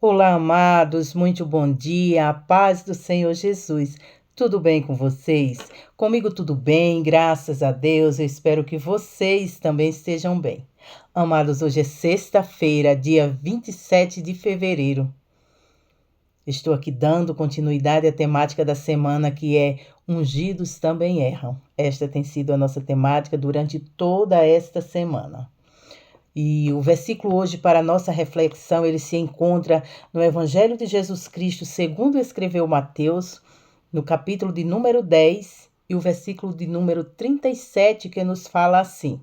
Olá, amados, muito bom dia, a paz do Senhor Jesus. Tudo bem com vocês? Comigo tudo bem, graças a Deus. Eu espero que vocês também estejam bem. Amados, hoje é sexta-feira, dia 27 de fevereiro. Estou aqui dando continuidade à temática da semana, que é Ungidos também erram. Esta tem sido a nossa temática durante toda esta semana. E o versículo hoje para a nossa reflexão, ele se encontra no Evangelho de Jesus Cristo, segundo escreveu Mateus, no capítulo de número 10 e o versículo de número 37, que nos fala assim: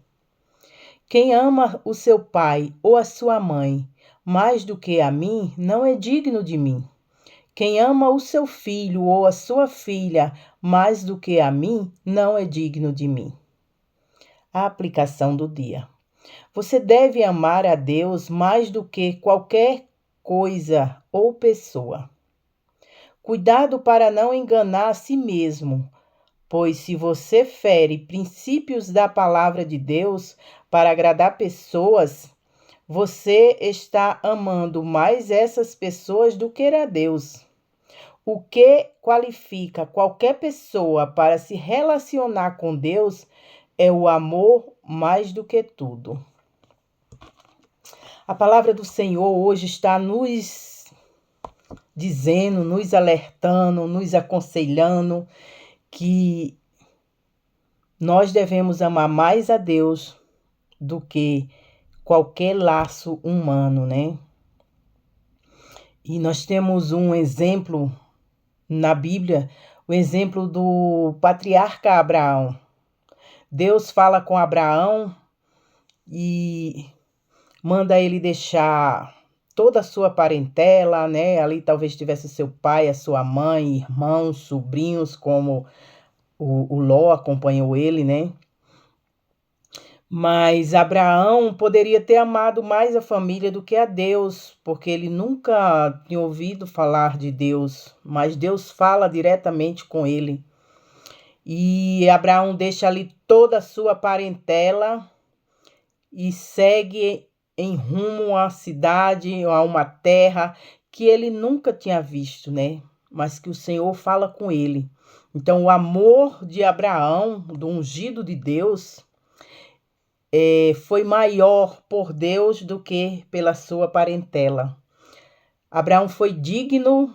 Quem ama o seu pai ou a sua mãe mais do que a mim, não é digno de mim. Quem ama o seu filho ou a sua filha mais do que a mim, não é digno de mim. A aplicação do dia. Você deve amar a Deus mais do que qualquer coisa ou pessoa. Cuidado para não enganar a si mesmo, pois se você fere princípios da palavra de Deus para agradar pessoas, você está amando mais essas pessoas do que a Deus. O que qualifica qualquer pessoa para se relacionar com Deus é o amor mais do que tudo. A palavra do Senhor hoje está nos dizendo, nos alertando, nos aconselhando que nós devemos amar mais a Deus do que qualquer laço humano, né? E nós temos um exemplo na Bíblia, o exemplo do patriarca Abraão. Deus fala com Abraão e manda ele deixar toda a sua parentela, né? Ali talvez tivesse seu pai, a sua mãe, irmãos, sobrinhos, como o Ló acompanhou ele, né? Mas Abraão poderia ter amado mais a família do que a Deus, porque ele nunca tinha ouvido falar de Deus, mas Deus fala diretamente com ele. E Abraão deixa ali toda a sua parentela e segue em rumo a uma cidade, a uma terra que ele nunca tinha visto, né? Mas que o Senhor fala com ele. Então, o amor de Abraão, do ungido de Deus, foi maior por Deus do que pela sua parentela. Abraão foi digno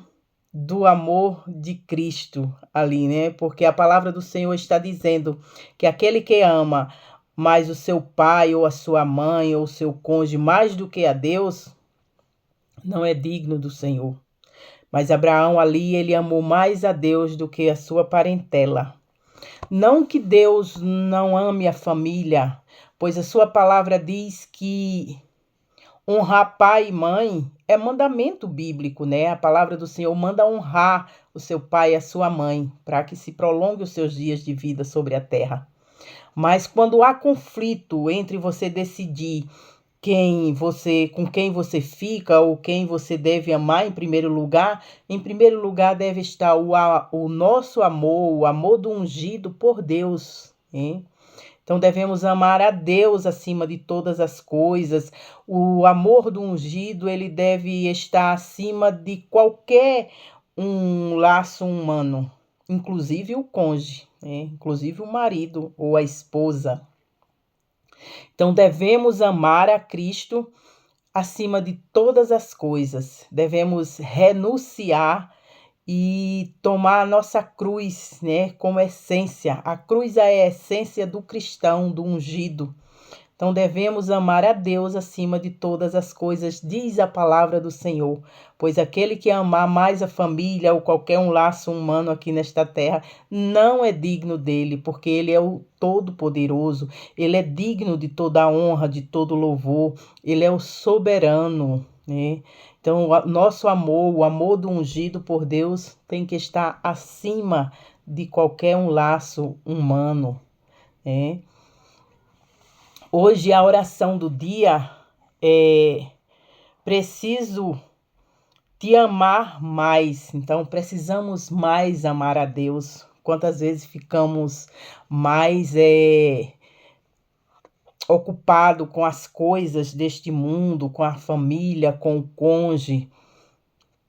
do amor de Cristo ali, né? Porque a palavra do Senhor está dizendo que aquele que ama mais o seu pai ou a sua mãe ou o seu cônjuge mais do que a Deus, não é digno do Senhor. Mas Abraão ali, ele amou mais a Deus do que a sua parentela. Não que Deus não ame a família, pois a sua palavra diz que honrar pai e mãe é mandamento bíblico, né? A palavra do Senhor manda honrar o seu pai e a sua mãe, para que se prolongue os seus dias de vida sobre a terra. Mas quando há conflito entre você decidir com quem você fica ou quem você deve amar em primeiro lugar deve estar o nosso amor, o amor do ungido por Deus, hein? Então devemos amar a Deus acima de todas as coisas. O amor do ungido, ele deve estar acima de qualquer laço humano, inclusive o cônjuge, né? Inclusive o marido ou a esposa. Então devemos amar a Cristo acima de todas as coisas. Devemos renunciar e tomar a nossa cruz, né, como essência. A cruz é a essência do cristão, do ungido. Então devemos amar a Deus acima de todas as coisas, diz a palavra do Senhor. Pois aquele que amar mais a família ou qualquer um laço humano aqui nesta terra, não é digno dele, porque ele é o Todo-Poderoso, ele é digno de toda a honra, de todo louvor, ele é o soberano, né? Então, o nosso amor, o amor do ungido por Deus, tem que estar acima de qualquer um laço humano, né? Hoje a oração do dia é: preciso te amar mais. Então, precisamos mais amar a Deus. Quantas vezes ficamos mais ocupados com as coisas deste mundo, com a família, com o cônjuge,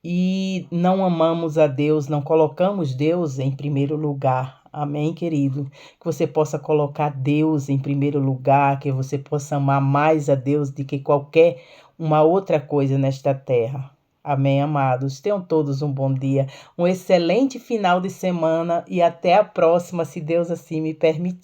e não amamos a Deus, não colocamos Deus em primeiro lugar. Amém, querido? Que você possa colocar Deus em primeiro lugar, que você possa amar mais a Deus do que qualquer uma outra coisa nesta terra. Amém, amados? Tenham todos um bom dia, um excelente final de semana e até a próxima, se Deus assim me permitir.